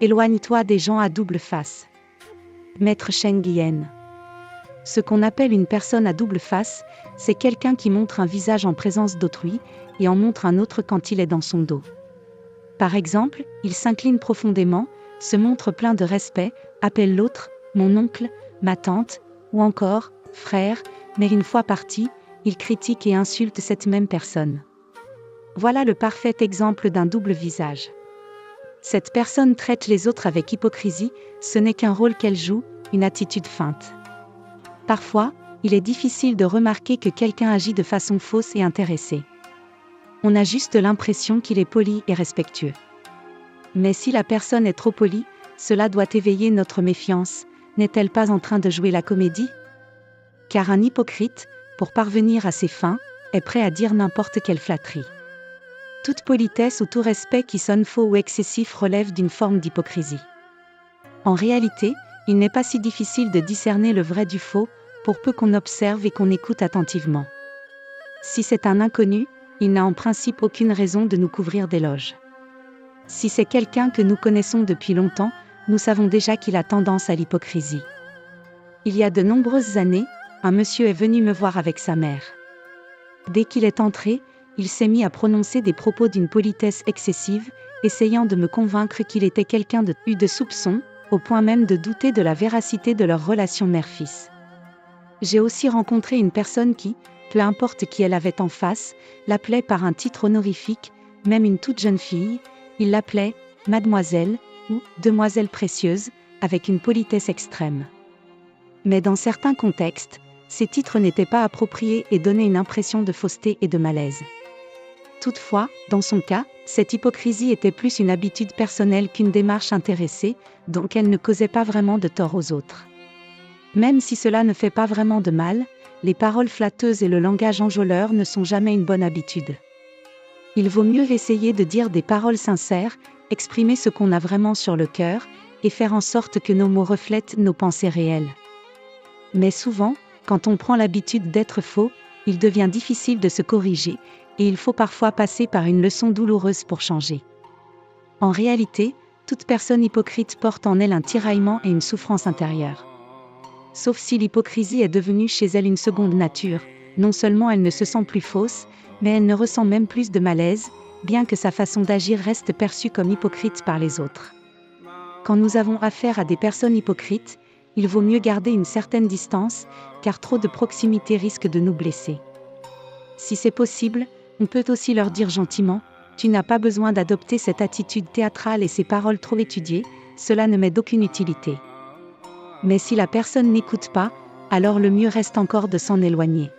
Éloigne-toi des gens à double face. Maître Cheng Guyen. Ce qu'on appelle une personne à double face, c'est quelqu'un qui montre un visage en présence d'autrui, et en montre un autre quand il est dans son dos. Par exemple, il s'incline profondément, se montre plein de respect, appelle l'autre « mon oncle »,« ma tante » ou encore « frère », mais une fois parti, il critique et insulte cette même personne. Voilà le parfait exemple d'un double visage. Cette personne traite les autres avec hypocrisie, ce n'est qu'un rôle qu'elle joue, une attitude feinte. Parfois, il est difficile de remarquer que quelqu'un agit de façon fausse et intéressée. On a juste l'impression qu'il est poli et respectueux. Mais si la personne est trop polie, cela doit éveiller notre méfiance, n'est-elle pas en train de jouer la comédie ? Car un hypocrite, pour parvenir à ses fins, est prêt à dire n'importe quelle flatterie. Toute politesse ou tout respect qui sonne faux ou excessif relève d'une forme d'hypocrisie. En réalité, il n'est pas si difficile de discerner le vrai du faux, pour peu qu'on observe et qu'on écoute attentivement. Si c'est un inconnu, il n'a en principe aucune raison de nous couvrir d'éloges. Si c'est quelqu'un que nous connaissons depuis longtemps, nous savons déjà qu'il a tendance à l'hypocrisie. Il y a de nombreuses années, un monsieur est venu me voir avec sa mère. Dès qu'il est entré, il s'est mis à prononcer des propos d'une politesse excessive, essayant de me convaincre qu'il était quelqu'un de soupçon, au point même de douter de la véracité de leur relation mère-fils. J'ai aussi rencontré une personne qui, peu importe qui elle avait en face, l'appelait par un titre honorifique, même une toute jeune fille, il l'appelait « mademoiselle » ou « demoiselle précieuse », avec une politesse extrême. Mais dans certains contextes, ces titres n'étaient pas appropriés et donnaient une impression de fausseté et de malaise. Toutefois, dans son cas, cette hypocrisie était plus une habitude personnelle qu'une démarche intéressée, donc elle ne causait pas vraiment de tort aux autres. Même si cela ne fait pas vraiment de mal, les paroles flatteuses et le langage enjôleur ne sont jamais une bonne habitude. Il vaut mieux essayer de dire des paroles sincères, exprimer ce qu'on a vraiment sur le cœur, et faire en sorte que nos mots reflètent nos pensées réelles. Mais souvent, quand on prend l'habitude d'être faux, il devient difficile de se corriger, et il faut parfois passer par une leçon douloureuse pour changer. En réalité, toute personne hypocrite porte en elle un tiraillement et une souffrance intérieure. Sauf si l'hypocrisie est devenue chez elle une seconde nature, non seulement elle ne se sent plus fausse, mais elle ne ressent même plus de malaise, bien que sa façon d'agir reste perçue comme hypocrite par les autres. Quand nous avons affaire à des personnes hypocrites, il vaut mieux garder une certaine distance, car trop de proximité risque de nous blesser. Si c'est possible, on peut aussi leur dire gentiment « Tu n'as pas besoin d'adopter cette attitude théâtrale et ces paroles trop étudiées, cela ne m'est d'aucune utilité. » Mais si la personne n'écoute pas, alors le mieux reste encore de s'en éloigner.